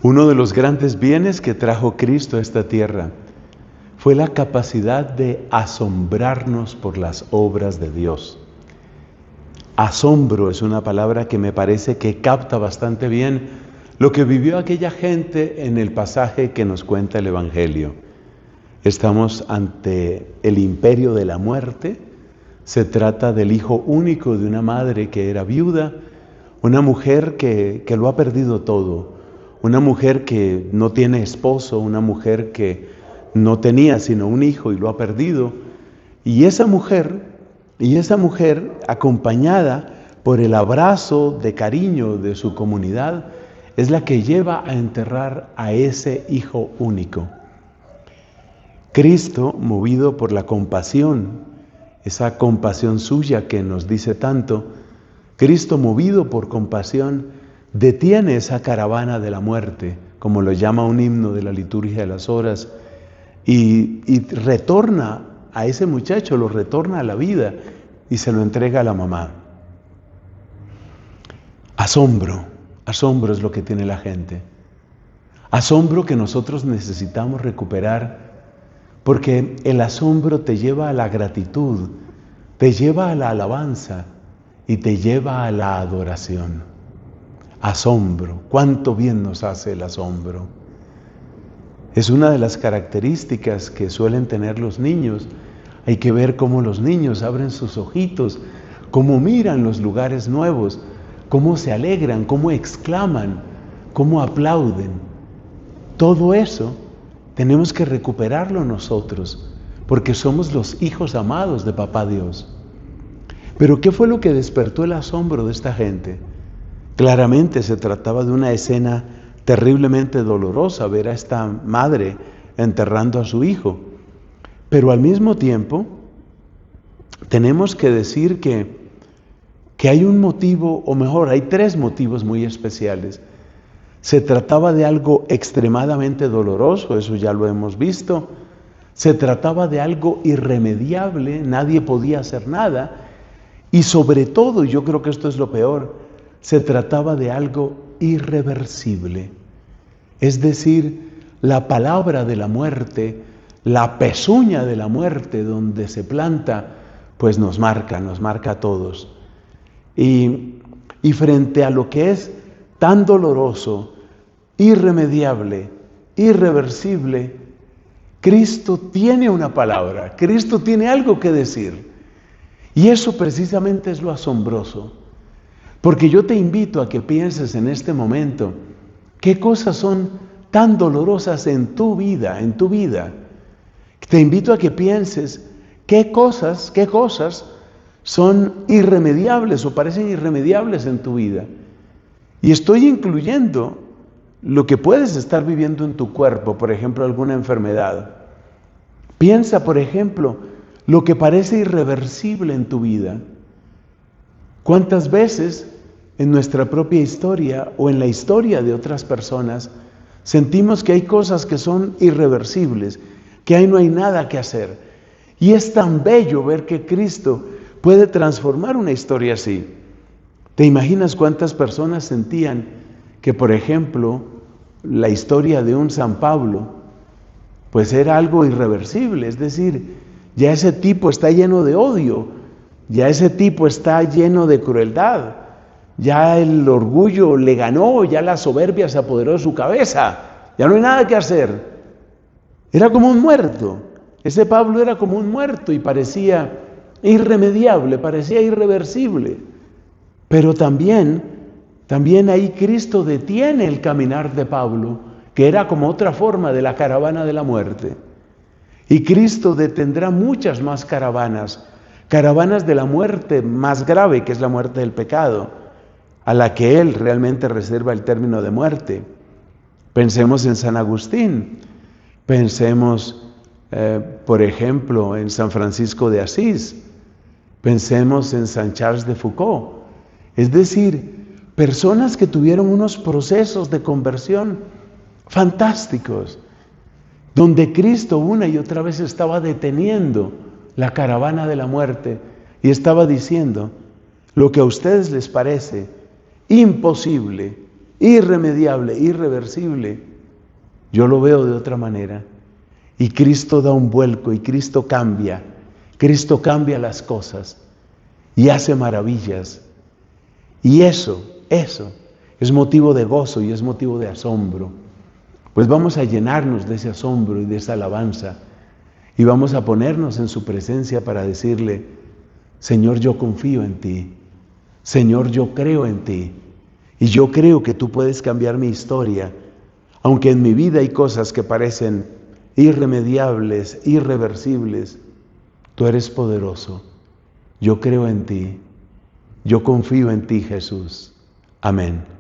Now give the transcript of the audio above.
Uno de los grandes bienes que trajo Cristo a esta tierra fue la capacidad de asombrarnos por las obras de Dios. Asombro es una palabra que me parece que capta bastante bien lo que vivió aquella gente en el pasaje que nos cuenta el Evangelio. Estamos ante el imperio de la muerte. Se trata del hijo único de una madre que era viuda, una mujer que lo ha perdido todo, una mujer que no tiene esposo, una mujer que no tenía sino un hijo y lo ha perdido. Y esa mujer, acompañada por el abrazo de cariño de su comunidad, es la que lleva a enterrar a ese hijo único. Cristo, movido por la compasión, esa compasión suya que nos dice tanto, Cristo, movido por compasión, detiene esa caravana de la muerte, como lo llama un himno de la liturgia de las horas, y retorna a ese muchacho, lo retorna a la vida y se lo entrega a la mamá. Asombro es lo que tiene la gente. Asombro que nosotros necesitamos recuperar, porque el asombro te lleva a la gratitud, te lleva a la alabanza y te lleva a la adoración. Asombro, cuánto bien nos hace el asombro. Es una de las características que suelen tener los niños. Hay que ver cómo los niños abren sus ojitos, cómo miran los lugares nuevos, cómo se alegran, cómo exclaman, cómo aplauden. Todo eso tenemos que recuperarlo nosotros, porque somos los hijos amados de Papá Dios. Pero ¿qué fue lo que despertó el asombro de esta gente? Claramente se trataba de una escena terriblemente dolorosa, ver a esta madre enterrando a su hijo. Pero al mismo tiempo, tenemos que decir que hay un motivo, o mejor, hay tres motivos muy especiales. Se trataba de algo extremadamente doloroso, eso ya lo hemos visto. Se trataba de algo irremediable, nadie podía hacer nada. Y sobre todo, yo creo que esto es lo peor, se trataba de algo irreversible. Es decir, la palabra de la muerte, la pezuña de la muerte donde se planta, pues nos marca a todos. Y frente a lo que es tan doloroso, irremediable, irreversible, Cristo tiene una palabra, Cristo tiene algo que decir. Y eso precisamente es lo asombroso. Porque yo te invito a que pienses en este momento, ¿qué cosas son tan dolorosas en tu vida, Te invito a que pienses, ¿qué cosas son irremediables o parecen irremediables en tu vida? Y estoy incluyendo lo que puedes estar viviendo en tu cuerpo, por ejemplo, alguna enfermedad. Piensa, por ejemplo, lo que parece irreversible en tu vida. ¿Cuántas veces en nuestra propia historia o en la historia de otras personas sentimos que hay cosas que son irreversibles, que ahí no hay nada que hacer? Y es tan bello ver que Cristo puede transformar una historia así. ¿Te imaginas cuántas personas sentían que, por ejemplo, la historia de un San Pablo, pues era algo irreversible? Es decir, ya ese tipo está lleno de odio, ya ese tipo está lleno de crueldad, ya el orgullo le ganó, ya la soberbia se apoderó de su cabeza, ya no hay nada que hacer. Era como un muerto, ese Pablo era como un muerto y parecía irremediable, parecía irreversible. Pero también ahí Cristo detiene el caminar de Pablo, que era como otra forma de la caravana de la muerte. Y Cristo detendrá muchas más caravanas de la muerte más grave, que es la muerte del pecado, a la que Él realmente reserva el término de muerte. Pensemos en San Agustín, pensemos, por ejemplo, en San Francisco de Asís, pensemos en San Charles de Foucault. Es decir, personas que tuvieron unos procesos de conversión fantásticos, donde Cristo una y otra vez estaba deteniendo la caravana de la muerte y estaba diciendo: lo que a ustedes les parece imposible, irremediable, irreversible, yo lo veo de otra manera. Y Cristo da un vuelco y Cristo cambia las cosas y hace maravillas. Y eso es motivo de gozo y es motivo de asombro. Pues vamos a llenarnos de ese asombro y de esa alabanza y vamos a ponernos en su presencia para decirle: Señor, yo confío en ti. Señor, yo creo en ti. Y yo creo que tú puedes cambiar mi historia, aunque en mi vida hay cosas que parecen irremediables, irreversibles. Tú eres poderoso. Yo creo en ti. Yo confío en ti, Jesús. Amén.